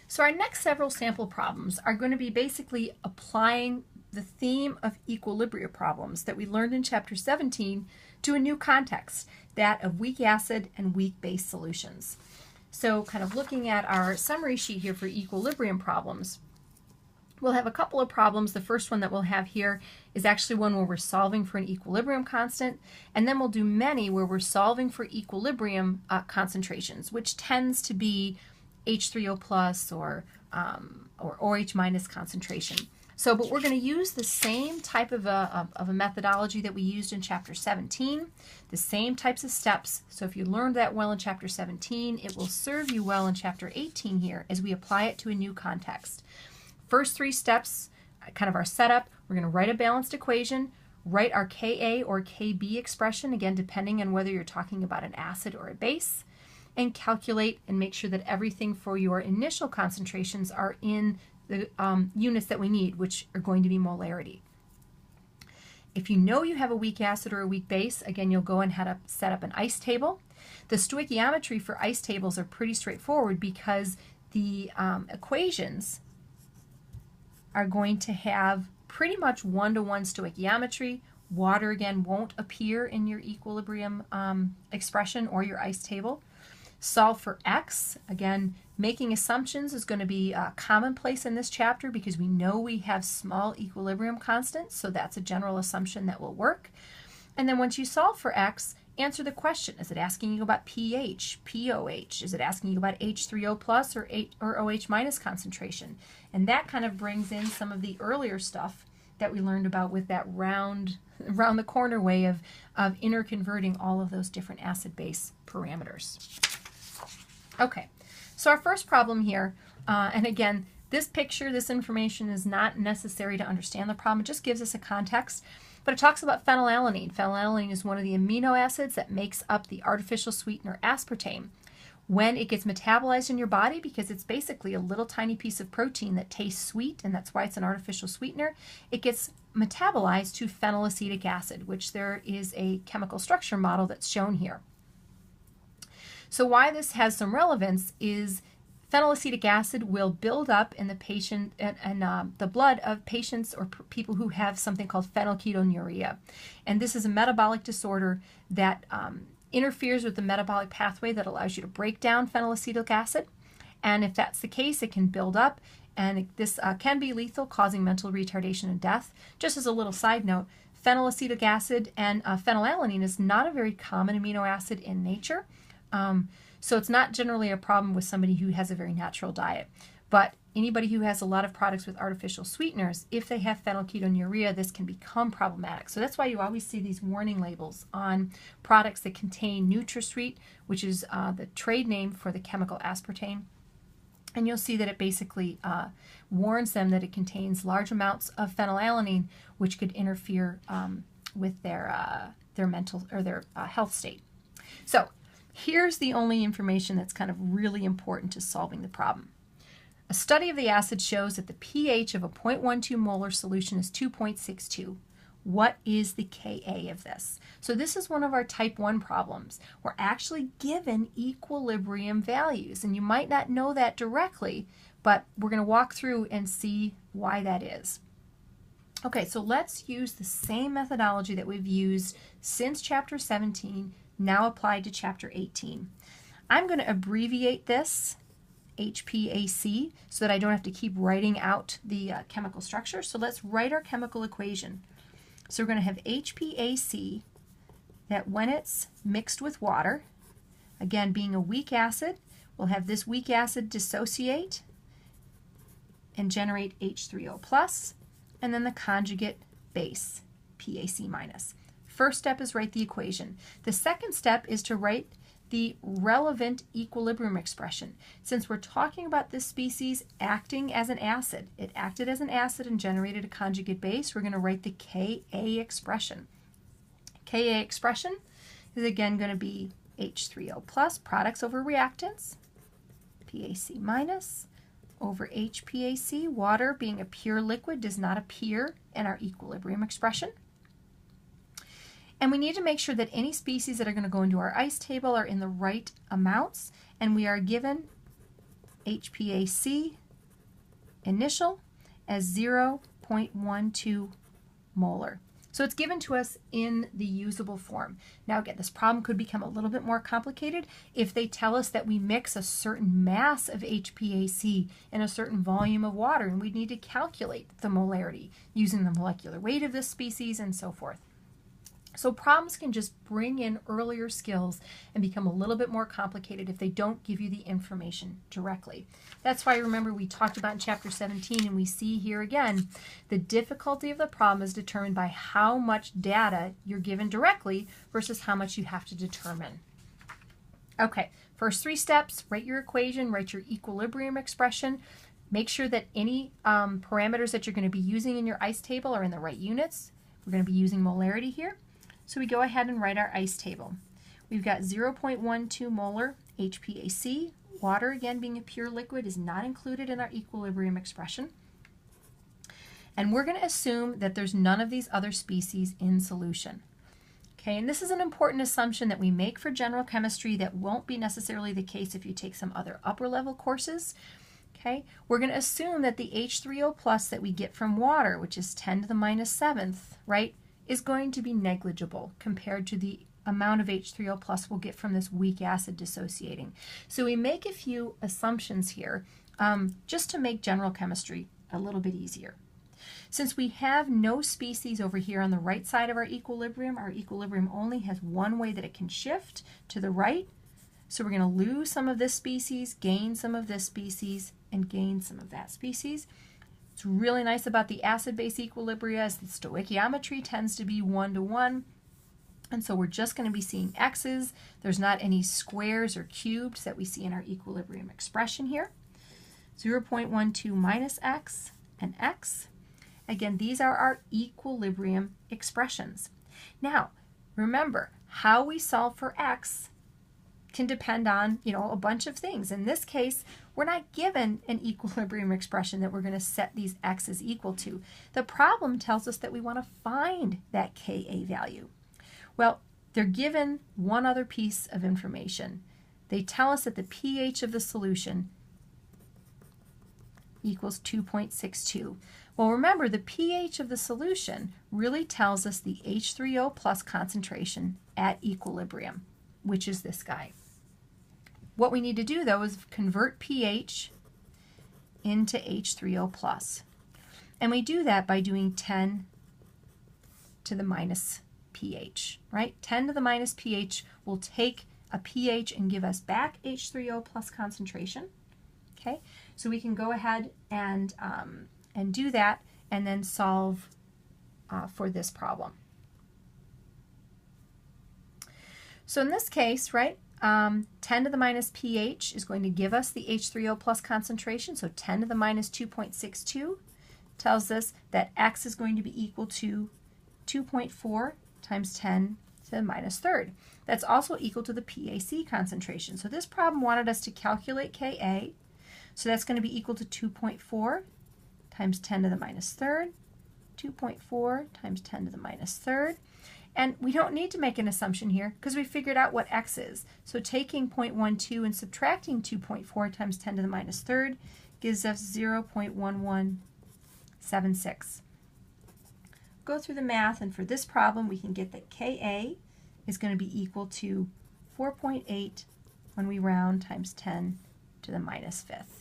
So our next several sample problems are going to be basically applying the theme of equilibrium problems that we learned in Chapter 17 to a new context, that of weak acid and weak base solutions. So kind of looking at our summary sheet here for equilibrium problems, we'll have a couple of problems. The first one that we'll have here is actually one where we're solving for an equilibrium constant, and then we'll do many where we're solving for equilibrium concentrations, which tends to be H3O plus or OH minus concentration. So, but we're going to use the same type of a methodology that we used in Chapter 17, the same types of steps. So if you learned that well in Chapter 17, it will serve you well in Chapter 18 here as we apply it to a new context. First three steps, kind of our setup, we're going to write a balanced equation, write our Ka or Kb expression, again depending on whether you're talking about an acid or a base, and calculate and make sure that everything for your initial concentrations are in the units that we need, which are going to be molarity. If you know you have a weak acid or a weak base, again, you'll go and set up an ice table. The stoichiometry for ice tables are pretty straightforward because the equations are going to have pretty much one-to-one stoichiometry. Water, again, won't appear in your equilibrium expression or your ice table. Solve for x. Again, making assumptions is going to be commonplace in this chapter because we know we have small equilibrium constants, so that's a general assumption that will work. And then once you solve for x, answer the question. Is it asking you about pH, POH? Is it asking you about H3O plus or OH minus concentration? And that kind of brings in some of the earlier stuff that we learned about with that round the corner way of interconverting all of those different acid-base parameters. Okay, so our first problem here, and again, this picture, this information is not necessary to understand the problem. It just gives us a context. But it talks about phenylalanine. Phenylalanine is one of the amino acids that makes up the artificial sweetener aspartame. When it gets metabolized in your body, because it's basically a little tiny piece of protein that tastes sweet, and that's why it's an artificial sweetener, it gets metabolized to phenylacetic acid, which there is a chemical structure model that's shown here. So why this has some relevance is phenylacetic acid will build up in the patient and the blood of patients or people who have something called phenylketonuria. And this is a metabolic disorder that interferes with the metabolic pathway that allows you to break down phenylacetic acid. And if that's the case, it can build up, and this can be lethal, causing mental retardation and death. Just as a little side note, phenylacetic acid and phenylalanine is not a very common amino acid in nature. So it's not generally a problem with somebody who has a very natural diet. But anybody who has a lot of products with artificial sweeteners, if they have phenylketonuria, this can become problematic. So that's why you always see these warning labels on products that contain NutraSweet, which is the trade name for the chemical aspartame. And you'll see that it basically warns them that it contains large amounts of phenylalanine, which could interfere with their mental or their health state. So here's the only information that's kind of really important to solving the problem. A study of the acid shows that the pH of a 0.12 molar solution is 2.62. What is the Ka of this? So this is one of our type 1 problems. We're actually given equilibrium values, and you might not know that directly, but we're going to walk through and see why that is. Okay, so let's use the same methodology that we've used since Chapter 17, now applied to Chapter 18. I'm going to abbreviate this HPAC so that I don't have to keep writing out the chemical structure. So let's write our chemical equation. So we're going to have HPAC that when it's mixed with water, again being a weak acid, we'll have this weak acid dissociate and generate H3O plus, and then the conjugate base, PAC minus. First step is write the equation. The second step is to write the relevant equilibrium expression. Since we're talking about this species acting as an acid, it acted as an acid and generated a conjugate base, we're going to write the Ka expression. Ka expression is again going to be H3O plus, products over reactants, PAC minus, over HPAC. Water, being a pure liquid, does not appear in our equilibrium expression. And we need to make sure that any species that are going to go into our ice table are in the right amounts, and we are given HPAC initial as 0.12 molar. So it's given to us in the usable form. Now again, this problem could become a little bit more complicated if they tell us that we mix a certain mass of HPAC in a certain volume of water, and we need to calculate the molarity using the molecular weight of this species and so forth. So problems can just bring in earlier skills and become a little bit more complicated if they don't give you the information directly. That's why, remember, we talked about in chapter 17, and we see here again, the difficulty of the problem is determined by how much data you're given directly versus how much you have to determine. Okay, first 3 steps: write your equation, write your equilibrium expression. Make sure that any parameters that you're going to be using in your ICE table are in the right units. We're going to be using molarity here. So we go ahead and write our ICE table. We've got 0.12 molar HPAC. Water, again, being a pure liquid, is not included in our equilibrium expression. And we're going to assume that there's none of these other species in solution. Okay, and this is an important assumption that we make for general chemistry that won't be necessarily the case if you take some other upper level courses. Okay, we're going to assume that the H3O plus that we get from water, which is 10 to the minus 7th, right, is going to be negligible compared to the amount of H3O plus we'll get from this weak acid dissociating. So we make a few assumptions here just to make general chemistry a little bit easier. Since we have no species over here on the right side of our equilibrium only has one way that it can shift to the right. So we're going to lose some of this species, gain some of this species, and gain some of that species. What's really nice about the acid-base equilibria is the stoichiometry tends to be 1-to-1. And so we're just going to be seeing x's. There's not any squares or cubes that we see in our equilibrium expression here. 0.12 minus x and x. Again, these are our equilibrium expressions. Now, remember, how we solve for x can depend on, a bunch of things. In this case, we're not given an equilibrium expression that we're going to set these x's equal to. The problem tells us that we want to find that Ka value. Well, they're given one other piece of information. They tell us that the pH of the solution equals 2.62. Well, remember, the pH of the solution really tells us the H3O plus concentration at equilibrium, which is this guy. What we need to do, though, is convert pH into H3O plus. And we do that by doing 10 to the minus pH, right? 10 to the minus pH will take a pH and give us back H3O plus concentration. Okay, so we can go ahead and do that and then solve for this problem. So in this case, right, 10 to the minus pH is going to give us the H3O plus concentration, so 10 to the minus 2.62 tells us that x is going to be equal to 2.4 times 10 to the minus third. That's also equal to the PAC concentration. So this problem wanted us to calculate Ka, so that's going to be equal to 2.4 times 10 to the minus third, 2.4 times 10 to the minus third. And we don't need to make an assumption here because we figured out what x is. So taking 0.12 and subtracting 2.4 times 10 to the minus third gives us 0.1176. Go through the math, and for this problem we can get that Ka is going to be equal to 4.8 when we round times 10 to the minus fifth.